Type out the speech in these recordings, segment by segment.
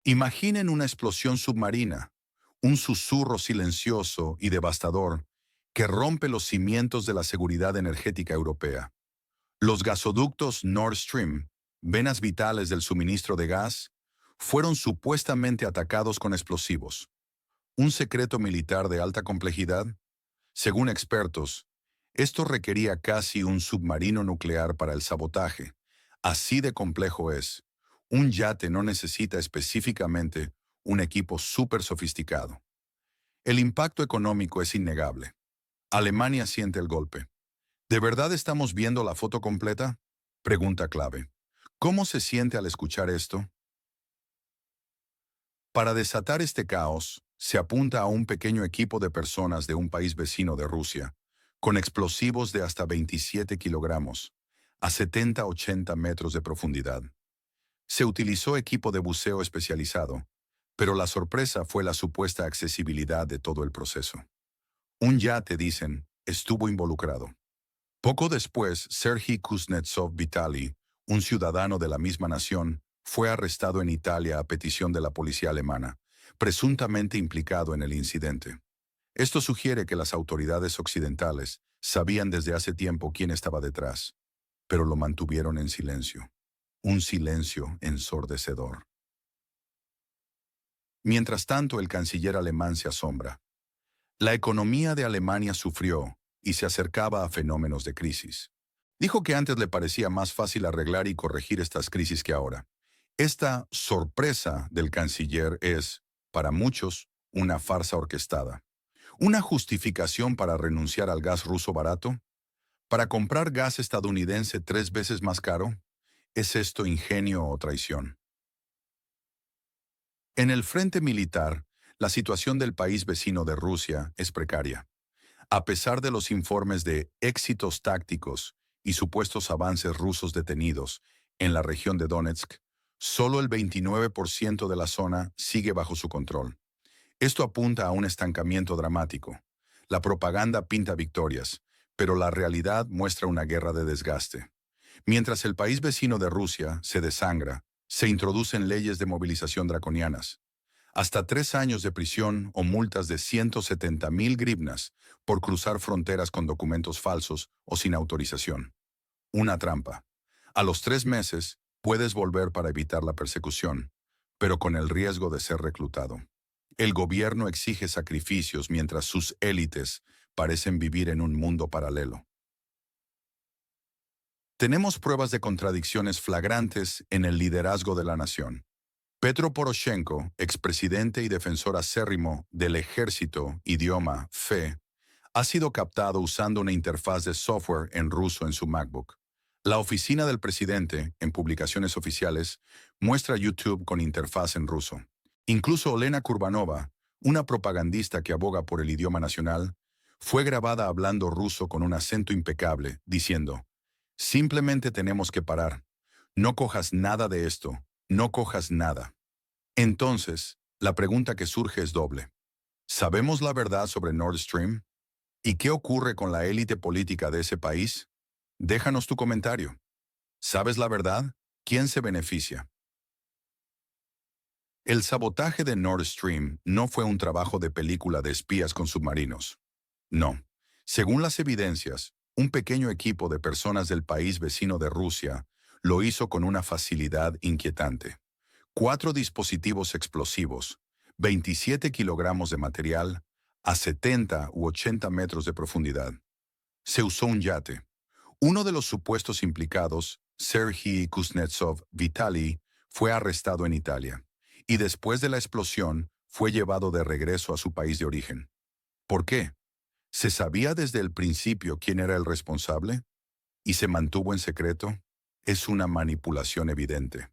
Imaginen una explosión submarina, un susurro silencioso y devastador que rompe los cimientos de la seguridad energética europea. Los gasoductos Nord Stream, venas vitales del suministro de gas, fueron supuestamente atacados con explosivos. ¿Un secreto militar de alta complejidad? Según expertos, esto requería casi un submarino nuclear para el sabotaje. Así de complejo es. Un yate no necesita específicamente un equipo súper sofisticado. El impacto económico es innegable. Alemania siente el golpe. ¿De verdad estamos viendo la foto completa? Pregunta clave. ¿Cómo se siente al escuchar esto? Para desatar este caos, se apunta a un pequeño equipo de personas de un país vecino de Rusia, con explosivos de hasta 27 kilogramos, a 70-80 metros de profundidad. Se utilizó equipo de buceo especializado, pero la sorpresa fue la supuesta accesibilidad de todo el proceso. Un yate, dicen, estuvo involucrado. Poco después, Serhiy Kuznetsov-Vitali, un ciudadano de la misma nación, fue arrestado en Italia a petición de la policía alemana, presuntamente implicado en el incidente. Esto sugiere que las autoridades occidentales sabían desde hace tiempo quién estaba detrás, pero lo mantuvieron en silencio. Un silencio ensordecedor. Mientras tanto, el canciller alemán se asombra. La economía de Alemania sufrió y se acercaba a fenómenos de crisis. Dijo que antes le parecía más fácil arreglar y corregir estas crisis que ahora. Esta sorpresa del canciller es, para muchos, una farsa orquestada. ¿Una justificación para renunciar al gas ruso barato? ¿Para comprar gas estadounidense 3 veces más caro? ¿Es esto ingenio o traición? En el frente militar, la situación del país vecino de Rusia es precaria. A pesar de los informes de éxitos tácticos y supuestos avances rusos detenidos en la región de Donetsk, solo el 29% de la zona sigue bajo su control. Esto apunta a un estancamiento dramático. La propaganda pinta victorias, pero la realidad muestra una guerra de desgaste. Mientras el país vecino de Rusia se desangra, se introducen leyes de movilización draconianas. Hasta 3 años de prisión o multas de 170.000 grivnas por cruzar fronteras con documentos falsos o sin autorización. Una trampa. A los 3 meses puedes volver para evitar la persecución, pero con el riesgo de ser reclutado. El gobierno exige sacrificios mientras sus élites parecen vivir en un mundo paralelo. Tenemos pruebas de contradicciones flagrantes en el liderazgo de la nación. Petro Poroshenko, expresidente y defensor acérrimo del ejército, idioma, fe, ha sido captado usando una interfaz de software en ruso en su MacBook. La oficina del presidente, en publicaciones oficiales, muestra YouTube con interfaz en ruso. Incluso Olena Kurbanova, una propagandista que aboga por el idioma nacional, fue grabada hablando ruso con un acento impecable, diciendo: simplemente tenemos que parar. No cojas nada de esto, no cojas nada. Entonces, la pregunta que surge es doble. ¿Sabemos la verdad sobre Nord Stream? ¿Y qué ocurre con la élite política de ese país? Déjanos tu comentario. ¿Sabes la verdad? ¿Quién se beneficia? El sabotaje de Nord Stream no fue un trabajo de película de espías con submarinos. No. Según las evidencias, un pequeño equipo de personas del país vecino de Rusia lo hizo con una facilidad inquietante. 4 dispositivos explosivos, 27 kilogramos de material, a 70 u 80 metros de profundidad. Se usó un yate. Uno de los supuestos implicados, Serhiy Kuznetsov-Vitali, fue arrestado en Italia y después de la explosión fue llevado de regreso a su país de origen. ¿Por qué? ¿Se sabía desde el principio quién era el responsable y se mantuvo en secreto? Es una manipulación evidente.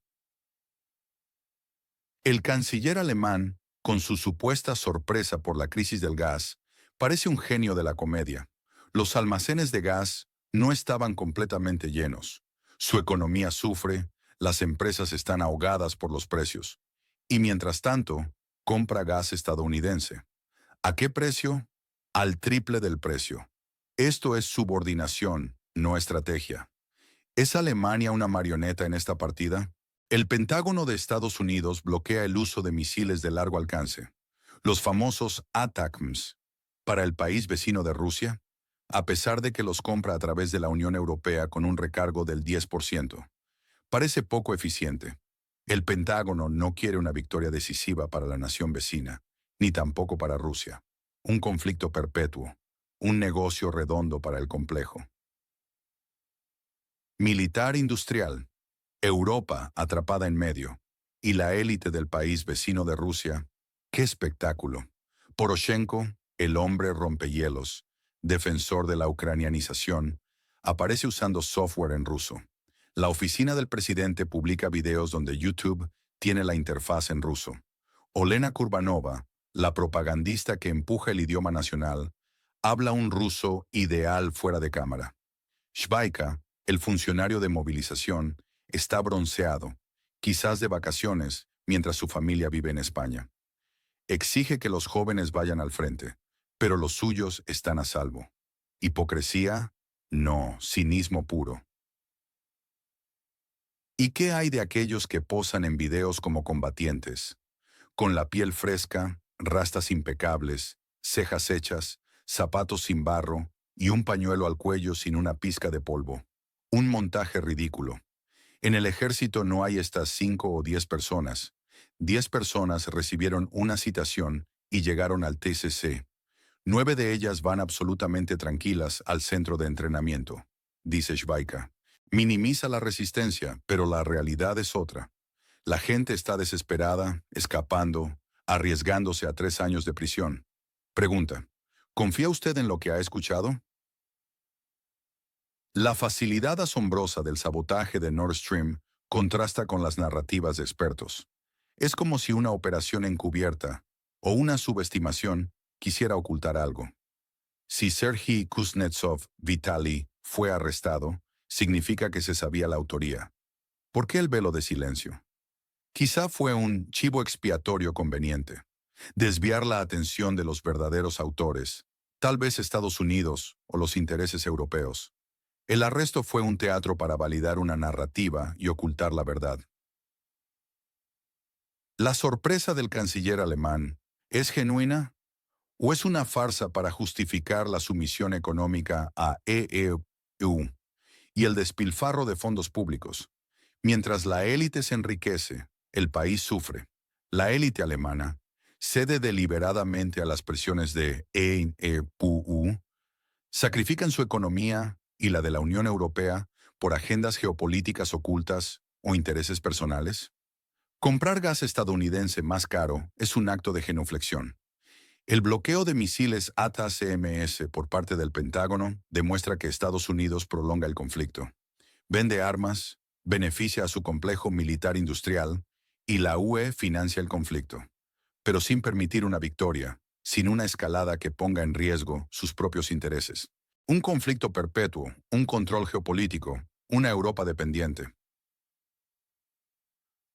El canciller alemán, con su supuesta sorpresa por la crisis del gas, parece un genio de la comedia. Los almacenes de gas no estaban completamente llenos. Su economía sufre, las empresas están ahogadas por los precios. Y mientras tanto, compra gas estadounidense. ¿A qué precio? Al triple del precio. Esto es subordinación, no estrategia. ¿Es Alemania una marioneta en esta partida? El Pentágono de Estados Unidos bloquea el uso de misiles de largo alcance, los famosos ATACMS, para el país vecino de Rusia, a pesar de que los compra a través de la Unión Europea con un recargo del 10%. Parece poco eficiente. El Pentágono no quiere una victoria decisiva para la nación vecina, ni tampoco para Rusia. Un conflicto perpetuo, un negocio redondo para el complejo. Militar industrial. Europa atrapada en medio. Y la élite del país vecino de Rusia. ¡Qué espectáculo! Poroshenko, el hombre rompehielos, defensor de la ucranianización, aparece usando software en ruso. La oficina del presidente publica videos donde YouTube tiene la interfaz en ruso. Olena Kurbanova, la propagandista que empuja el idioma nacional, habla un ruso ideal fuera de cámara. Shvaika, el funcionario de movilización, está bronceado, quizás de vacaciones, mientras su familia vive en España. Exige que los jóvenes vayan al frente, pero los suyos están a salvo. ¿Hipocresía? No, cinismo puro. ¿Y qué hay de aquellos que posan en videos como combatientes? Con la piel fresca, rastas impecables, cejas hechas, zapatos sin barro y un pañuelo al cuello sin una pizca de polvo. Un montaje ridículo. En el ejército no hay estas 5 o 10 personas. 10 personas recibieron una citación y llegaron al TCC. 9 de ellas van absolutamente tranquilas al centro de entrenamiento, dice Shvaika. Minimiza la resistencia, pero la realidad es otra. La gente está desesperada, escapando, arriesgándose a 3 años de prisión. Pregunta, ¿confía usted en lo que ha escuchado? La facilidad asombrosa del sabotaje de Nord Stream contrasta con las narrativas de expertos. Es como si una operación encubierta o una subestimación quisiera ocultar algo. Si Sergei Kuznetsov Vitali fue arrestado, significa que se sabía la autoría. ¿Por qué el velo de silencio? Quizá fue un chivo expiatorio conveniente. Desviar la atención de los verdaderos autores, tal vez Estados Unidos o los intereses europeos. El arresto fue un teatro para validar una narrativa y ocultar la verdad. ¿La sorpresa del canciller alemán es genuina o es una farsa para justificar la sumisión económica a EEU y el despilfarro de fondos públicos? Mientras la élite se enriquece, el país sufre. La élite alemana cede deliberadamente a las presiones de EEU, sacrifican su economía y la de la Unión Europea por agendas geopolíticas ocultas o intereses personales. Comprar gas estadounidense más caro es un acto de genuflexión. El bloqueo de misiles ATACMS por parte del Pentágono demuestra que Estados Unidos prolonga el conflicto. Vende armas, beneficia a su complejo militar industrial y la UE financia el conflicto, pero sin permitir una victoria, sin una escalada que ponga en riesgo sus propios intereses. Un conflicto perpetuo, un control geopolítico, una Europa dependiente.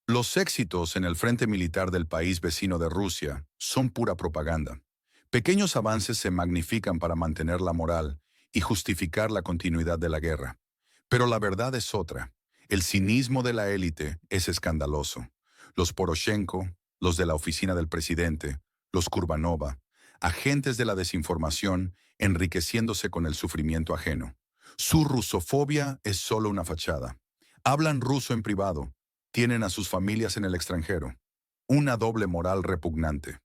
Los éxitos en el frente militar del país vecino de Rusia son pura propaganda. Pequeños avances se magnifican para mantener la moral y justificar la continuidad de la guerra. Pero la verdad es otra. El cinismo de la élite es escandaloso. Los Poroshenko, los de la oficina del presidente, los Kurbanova, agentes de la desinformación enriqueciéndose con el sufrimiento ajeno. Su rusofobia es solo una fachada. Hablan ruso en privado, tienen a sus familias en el extranjero. Una doble moral repugnante.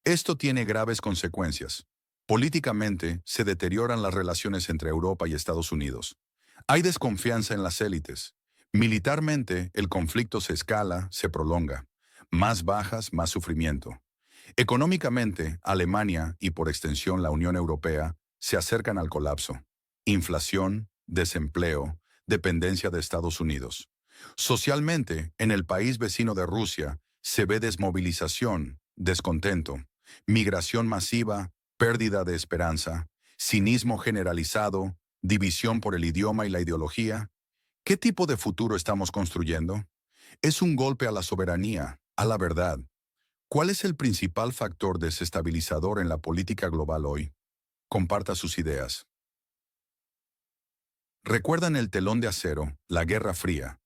Esto tiene graves consecuencias. Políticamente, se deterioran las relaciones entre Europa y Estados Unidos. Hay desconfianza en las élites. Militarmente, el conflicto se escala, se prolonga. Más bajas, más sufrimiento. Económicamente, Alemania y por extensión la Unión Europea se acercan al colapso. Inflación, desempleo, dependencia de Estados Unidos. Socialmente, en el país vecino de Rusia, se ve desmovilización, descontento, migración masiva, pérdida de esperanza, cinismo generalizado, división por el idioma y la ideología. ¿Qué tipo de futuro estamos construyendo? Es un golpe a la soberanía, a la verdad. ¿Cuál es el principal factor desestabilizador en la política global hoy? Comparta sus ideas. ¿Recuerdan el telón de acero, la Guerra Fría?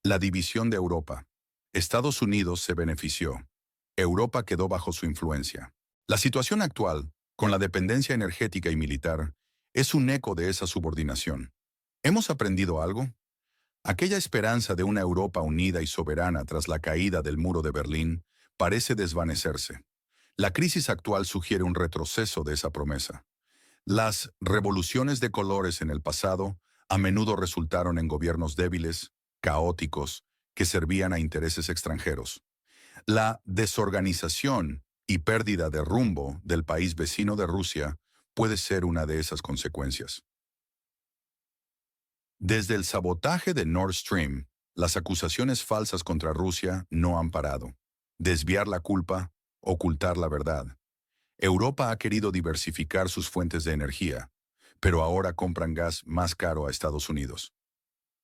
La división de Europa. Estados Unidos se benefició. Europa quedó bajo su influencia. La situación actual, con la dependencia energética y militar, es un eco de esa subordinación. ¿Hemos aprendido algo? Aquella esperanza de una Europa unida y soberana tras la caída del muro de Berlín parece desvanecerse. La crisis actual sugiere un retroceso de esa promesa. Las revoluciones de colores en el pasado a menudo resultaron en gobiernos débiles, caóticos, que servían a intereses extranjeros. La desorganización y pérdida de rumbo del país vecino de Rusia puede ser una de esas consecuencias. Desde el sabotaje de Nord Stream, las acusaciones falsas contra Rusia no han parado. Desviar la culpa, ocultar la verdad. Europa ha querido diversificar sus fuentes de energía, pero ahora compran gas más caro a Estados Unidos.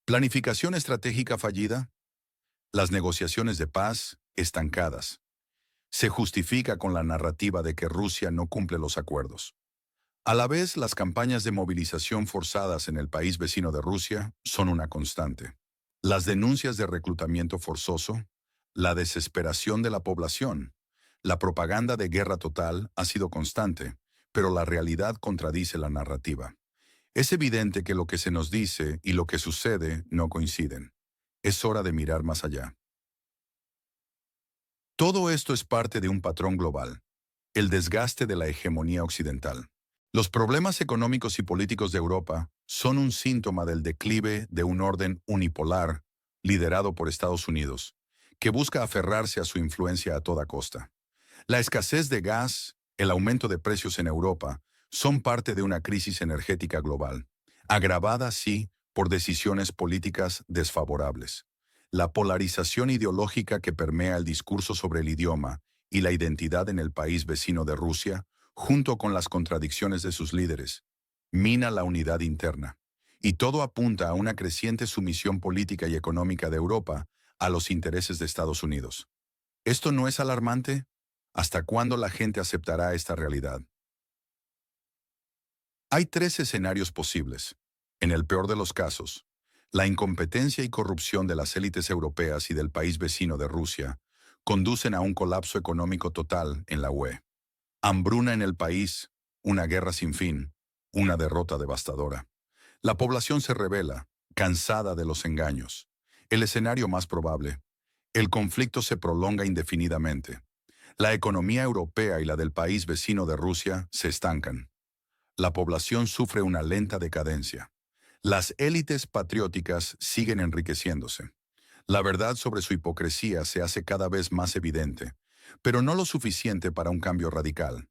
Planificación estratégica fallida. Las negociaciones de paz estancadas. Se justifica con la narrativa de que Rusia no cumple los acuerdos. A la vez, las campañas de movilización forzadas en el país vecino de Rusia son una constante. Las denuncias de reclutamiento forzoso, la desesperación de la población, la propaganda de guerra total ha sido constante, pero la realidad contradice la narrativa. Es evidente que lo que se nos dice y lo que sucede no coinciden. Es hora de mirar más allá. Todo esto es parte de un patrón global, el desgaste de la hegemonía occidental. Los problemas económicos y políticos de Europa son un síntoma del declive de un orden unipolar liderado por Estados Unidos, que busca aferrarse a su influencia a toda costa. La escasez de gas, el aumento de precios en Europa, son parte de una crisis energética global, agravada, sí, por decisiones políticas desfavorables. La polarización ideológica que permea el discurso sobre el idioma y la identidad en el país vecino de Rusia, junto con las contradicciones de sus líderes, mina la unidad interna. Y todo apunta a una creciente sumisión política y económica de Europa a los intereses de Estados Unidos. ¿Esto no es alarmante? ¿Hasta cuándo la gente aceptará esta realidad? Hay tres escenarios posibles. En el peor de los casos, la incompetencia y corrupción de las élites europeas y del país vecino de Rusia conducen a un colapso económico total en la UE. Hambruna en el país, una guerra sin fin, una derrota devastadora. La población se rebela, cansada de los engaños. El escenario más probable, el conflicto se prolonga indefinidamente. La economía europea y la del país vecino de Rusia se estancan. La población sufre una lenta decadencia. Las élites patrióticas siguen enriqueciéndose. La verdad sobre su hipocresía se hace cada vez más evidente, pero no lo suficiente para un cambio radical.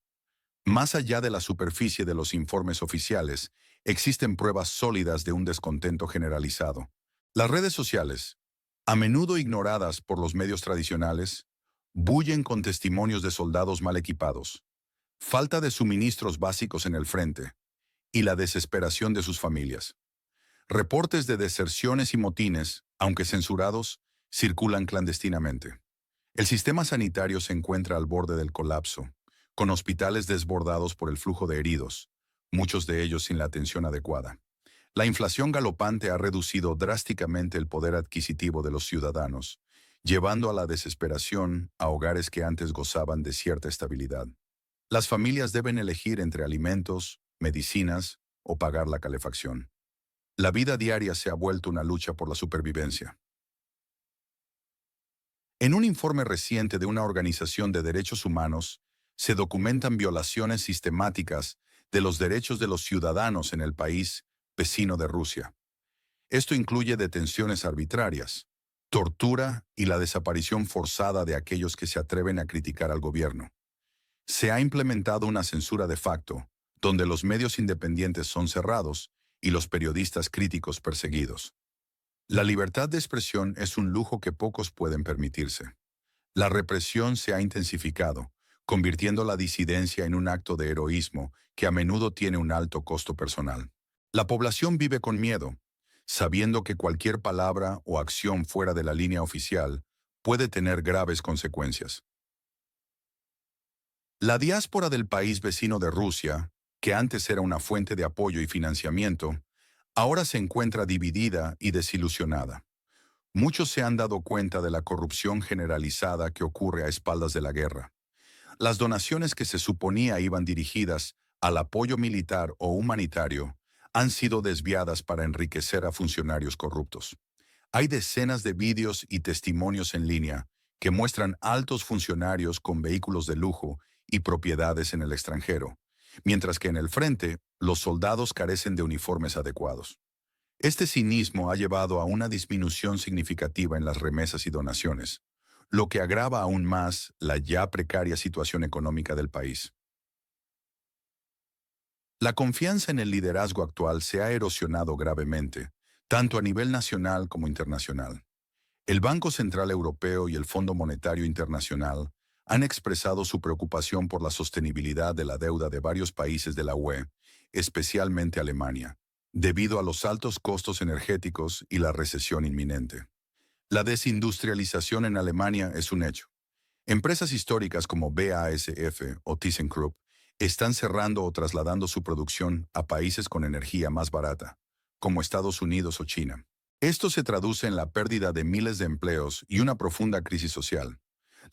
Más allá de la superficie de los informes oficiales, existen pruebas sólidas de un descontento generalizado. Las redes sociales, a menudo ignoradas por los medios tradicionales, bullen con testimonios de soldados mal equipados, falta de suministros básicos en el frente y la desesperación de sus familias. Reportes de deserciones y motines, aunque censurados, circulan clandestinamente. El sistema sanitario se encuentra al borde del colapso, con hospitales desbordados por el flujo de heridos, muchos de ellos sin la atención adecuada. La inflación galopante ha reducido drásticamente el poder adquisitivo de los ciudadanos, llevando a la desesperación a hogares que antes gozaban de cierta estabilidad. Las familias deben elegir entre alimentos, medicinas o pagar la calefacción. La vida diaria se ha vuelto una lucha por la supervivencia. En un informe reciente de una organización de derechos humanos, se documentan violaciones sistemáticas de los derechos de los ciudadanos en el país vecino de Rusia. Esto incluye detenciones arbitrarias, tortura y la desaparición forzada de aquellos que se atreven a criticar al gobierno. Se ha implementado una censura de facto, donde los medios independientes son cerrados y los periodistas críticos perseguidos. La libertad de expresión es un lujo que pocos pueden permitirse. La represión se ha intensificado, convirtiendo la disidencia en un acto de heroísmo que a menudo tiene un alto costo personal. La población vive con miedo, sabiendo que cualquier palabra o acción fuera de la línea oficial puede tener graves consecuencias. La diáspora del país vecino de Rusia, que antes era una fuente de apoyo y financiamiento, ahora se encuentra dividida y desilusionada. Muchos se han dado cuenta de la corrupción generalizada que ocurre a espaldas de la guerra. Las donaciones que se suponía iban dirigidas al apoyo militar o humanitario han sido desviadas para enriquecer a funcionarios corruptos. Hay decenas de vídeos y testimonios en línea que muestran altos funcionarios con vehículos de lujo y propiedades en el extranjero, mientras que en el frente los soldados carecen de uniformes adecuados. Este cinismo ha llevado a una disminución significativa en las remesas y donaciones, lo que agrava aún más la ya precaria situación económica del país. La confianza en el liderazgo actual se ha erosionado gravemente, tanto a nivel nacional como internacional. El Banco Central Europeo y el Fondo Monetario Internacional han expresado su preocupación por la sostenibilidad de la deuda de varios países de la UE, especialmente Alemania, debido a los altos costos energéticos y la recesión inminente. La desindustrialización en Alemania es un hecho. Empresas históricas como BASF o ThyssenKrupp están cerrando o trasladando su producción a países con energía más barata, como Estados Unidos o China. Esto se traduce en la pérdida de miles de empleos y una profunda crisis social.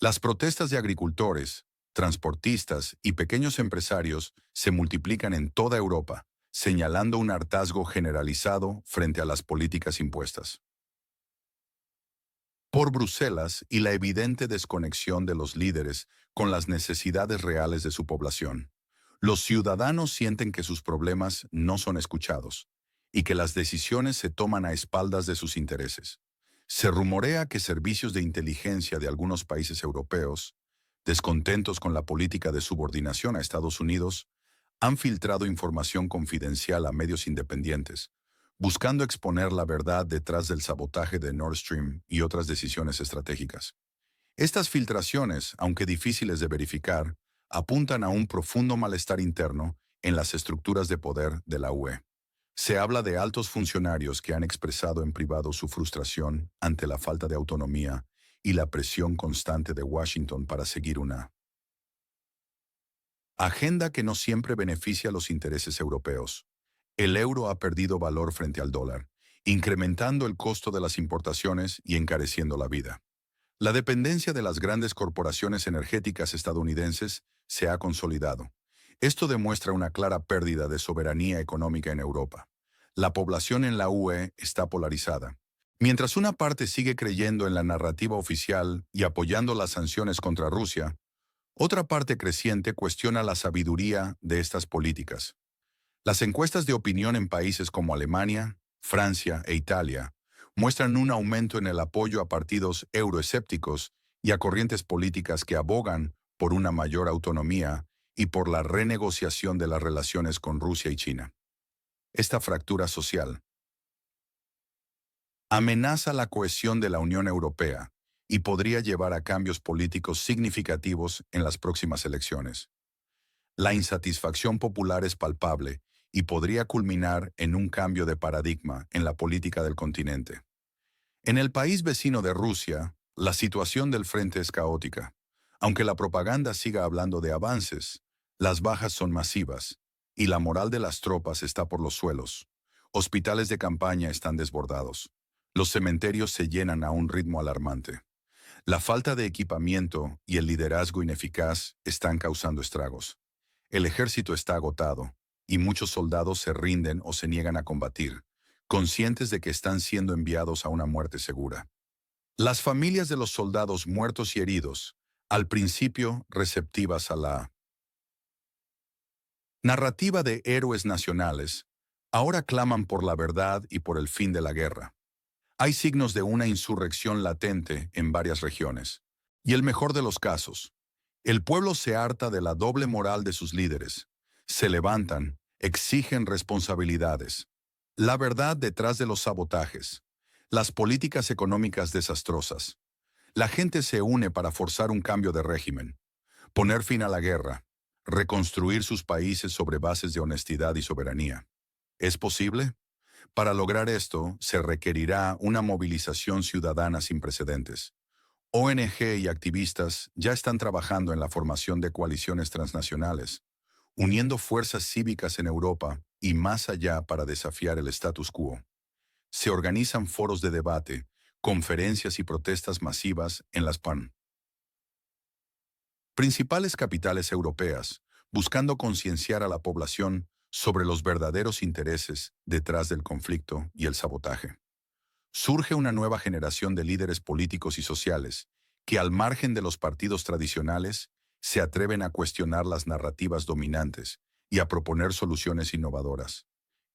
Las protestas de agricultores, transportistas y pequeños empresarios se multiplican en toda Europa, señalando un hartazgo generalizado frente a las políticas impuestas por Bruselas y la evidente desconexión de los líderes con las necesidades reales de su población. Los ciudadanos sienten que sus problemas no son escuchados y que las decisiones se toman a espaldas de sus intereses. Se rumorea que servicios de inteligencia de algunos países europeos, descontentos con la política de subordinación a Estados Unidos, han filtrado información confidencial a medios independientes, buscando exponer la verdad detrás del sabotaje de Nord Stream y otras decisiones estratégicas. Estas filtraciones, aunque difíciles de verificar, apuntan a un profundo malestar interno en las estructuras de poder de la UE. Se habla de altos funcionarios que han expresado en privado su frustración ante la falta de autonomía y la presión constante de Washington para seguir una agenda que no siempre beneficia a los intereses europeos. El euro ha perdido valor frente al dólar, incrementando el costo de las importaciones y encareciendo la vida. La dependencia de las grandes corporaciones energéticas estadounidenses se ha consolidado. Esto demuestra una clara pérdida de soberanía económica en Europa. La población en la UE está polarizada. Mientras una parte sigue creyendo en la narrativa oficial y apoyando las sanciones contra Rusia, otra parte creciente cuestiona la sabiduría de estas políticas. Las encuestas de opinión en países como Alemania, Francia e Italia muestran un aumento en el apoyo a partidos euroescépticos y a corrientes políticas que abogan por una mayor autonomía y por la renegociación de las relaciones con Rusia y China. Esta fractura social amenaza la cohesión de la Unión Europea y podría llevar a cambios políticos significativos en las próximas elecciones. La insatisfacción popular es palpable y podría culminar en un cambio de paradigma en la política del continente. En el país vecino de Rusia, la situación del frente es caótica. Aunque la propaganda siga hablando de avances, las bajas son masivas y la moral de las tropas está por los suelos. Hospitales de campaña están desbordados. Los cementerios se llenan a un ritmo alarmante. La falta de equipamiento y el liderazgo ineficaz están causando estragos. El ejército está agotado y muchos soldados se rinden o se niegan a combatir, conscientes de que están siendo enviados a una muerte segura. Las familias de los soldados muertos y heridos, al principio receptivas a la narrativa de héroes nacionales, ahora claman por la verdad y por el fin de la guerra. Hay signos de una insurrección latente en varias regiones. Y el mejor de los casos, el pueblo se harta de la doble moral de sus líderes. Se levantan, exigen responsabilidades. La verdad detrás de los sabotajes. Las políticas económicas desastrosas. La gente se une para forzar un cambio de régimen, poner fin a la guerra, reconstruir sus países sobre bases de honestidad y soberanía. ¿Es posible? Para lograr esto, se requerirá una movilización ciudadana sin precedentes. ONG y activistas ya están trabajando en la formación de coaliciones transnacionales, uniendo fuerzas cívicas en Europa y más allá para desafiar el status quo. Se organizan foros de debate, conferencias y protestas masivas en las principales capitales europeas, buscando concienciar a la población sobre los verdaderos intereses detrás del conflicto y el sabotaje. Surge una nueva generación de líderes políticos y sociales que, al margen de los partidos tradicionales, se atreven a cuestionar las narrativas dominantes y a proponer soluciones innovadoras.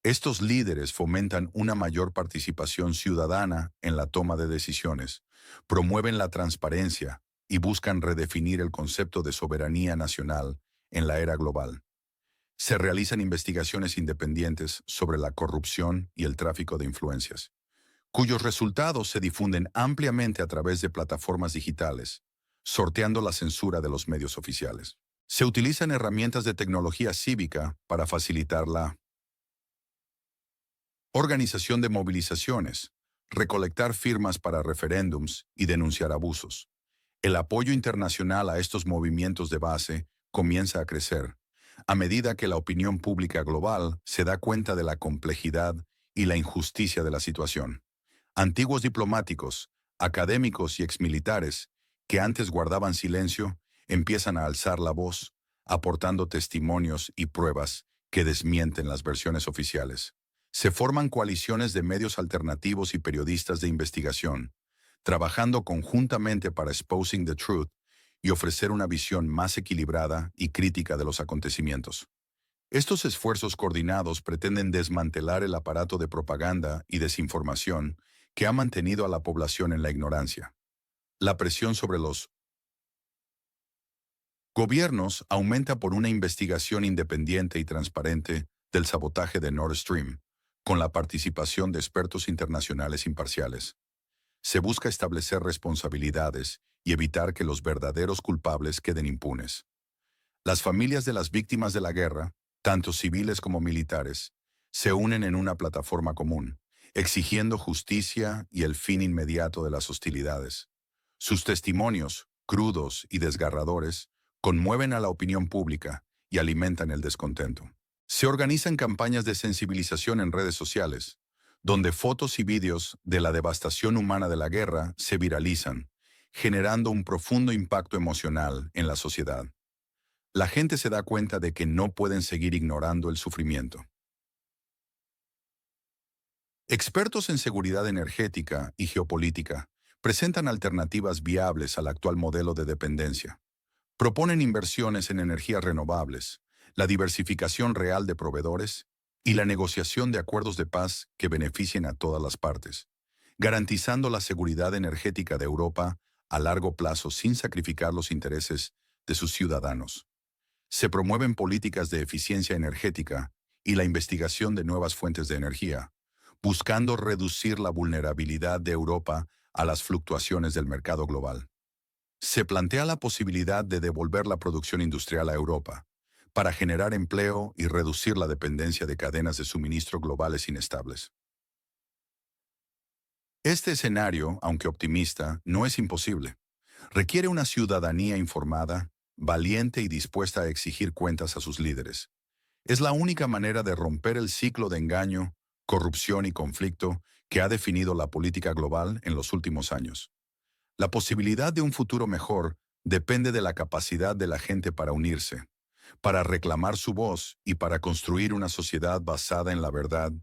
Estos líderes fomentan una mayor participación ciudadana en la toma de decisiones, promueven la transparencia y buscan redefinir el concepto de soberanía nacional en la era global. Se realizan investigaciones independientes sobre la corrupción y el tráfico de influencias, cuyos resultados se difunden ampliamente a través de plataformas digitales, sorteando la censura de los medios oficiales. Se utilizan herramientas de tecnología cívica para facilitar la organización de movilizaciones, recolectar firmas para referéndums y denunciar abusos. El apoyo internacional a estos movimientos de base comienza a crecer, a medida que la opinión pública global se da cuenta de la complejidad y la injusticia de la situación. Antiguos diplomáticos, académicos y exmilitares, que antes guardaban silencio, empiezan a alzar la voz, aportando testimonios y pruebas que desmienten las versiones oficiales. Se forman coaliciones de medios alternativos y periodistas de investigación, trabajando conjuntamente para exposing the truth y ofrecer una visión más equilibrada y crítica de los acontecimientos. Estos esfuerzos coordinados pretenden desmantelar el aparato de propaganda y desinformación que ha mantenido a la población en la ignorancia. La presión sobre los gobiernos aumenta por una investigación independiente y transparente del sabotaje de Nord Stream, con la participación de expertos internacionales imparciales. Se busca establecer responsabilidades y evitar que los verdaderos culpables queden impunes. Las familias de las víctimas de la guerra, tanto civiles como militares, se unen en una plataforma común, exigiendo justicia y el fin inmediato de las hostilidades. Sus testimonios, crudos y desgarradores, conmueven a la opinión pública y alimentan el descontento. Se organizan campañas de sensibilización en redes sociales, donde fotos y vídeos de la devastación humana de la guerra se viralizan, generando un profundo impacto emocional en la sociedad. La gente se da cuenta de que no pueden seguir ignorando el sufrimiento. Expertos en seguridad energética y geopolítica presentan alternativas viables al actual modelo de dependencia. Proponen inversiones en energías renovables, la diversificación real de proveedores y la negociación de acuerdos de paz que beneficien a todas las partes, garantizando la seguridad energética de Europa a largo plazo sin sacrificar los intereses de sus ciudadanos. Se promueven políticas de eficiencia energética y la investigación de nuevas fuentes de energía, buscando reducir la vulnerabilidad de Europa a las fluctuaciones del mercado global. Se plantea la posibilidad de devolver la producción industrial a Europa, para generar empleo y reducir la dependencia de cadenas de suministro globales inestables. Este escenario, aunque optimista, no es imposible. Requiere una ciudadanía informada, valiente y dispuesta a exigir cuentas a sus líderes. Es la única manera de romper el ciclo de engaño, corrupción y conflicto que ha definido la política global en los últimos años. La posibilidad de un futuro mejor depende de la capacidad de la gente para unirse, para reclamar su voz y para construir una sociedad basada en la verdad,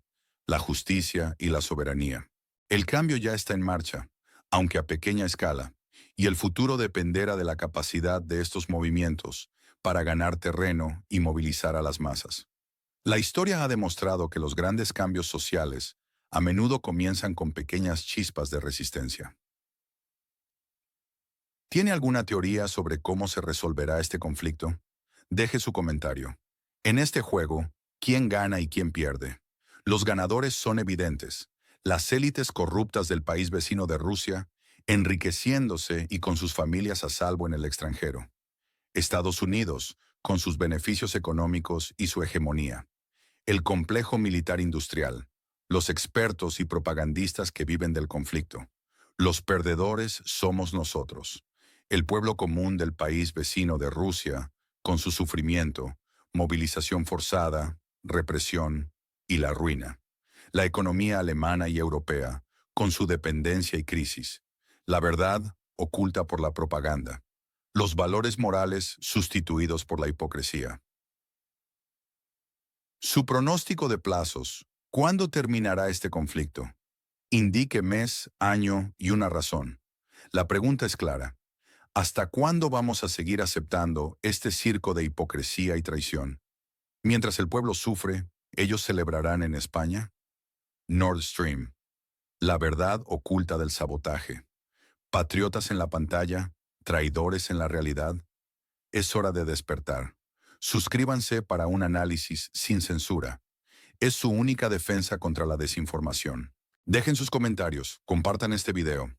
la justicia y la soberanía. El cambio ya está en marcha, aunque a pequeña escala, y el futuro dependerá de la capacidad de estos movimientos para ganar terreno y movilizar a las masas. La historia ha demostrado que los grandes cambios sociales a menudo comienzan con pequeñas chispas de resistencia. ¿Tiene alguna teoría sobre cómo se resolverá este conflicto? Deje su comentario. En este juego, ¿quién gana y quién pierde? Los ganadores son evidentes: las élites corruptas del país vecino de Rusia, enriqueciéndose y con sus familias a salvo en el extranjero. Estados Unidos, con sus beneficios económicos y su hegemonía. El complejo militar industrial. Los expertos y propagandistas que viven del conflicto. Los perdedores somos nosotros. El pueblo común del país vecino de Rusia, con su sufrimiento, movilización forzada, represión y la ruina. La economía alemana y europea, con su dependencia y crisis. La verdad oculta por la propaganda. Los valores morales sustituidos por la hipocresía. Su pronóstico de plazos. ¿Cuándo terminará este conflicto? Indique mes, año y una razón. La pregunta es clara. ¿Hasta cuándo vamos a seguir aceptando este circo de hipocresía y traición? Mientras el pueblo sufre, ¿ellos celebrarán en España? Nord Stream. La verdad oculta del sabotaje. Patriotas en la pantalla, traidores en la realidad. Es hora de despertar. Suscríbanse para un análisis sin censura. Es su única defensa contra la desinformación. Dejen sus comentarios, compartan este video.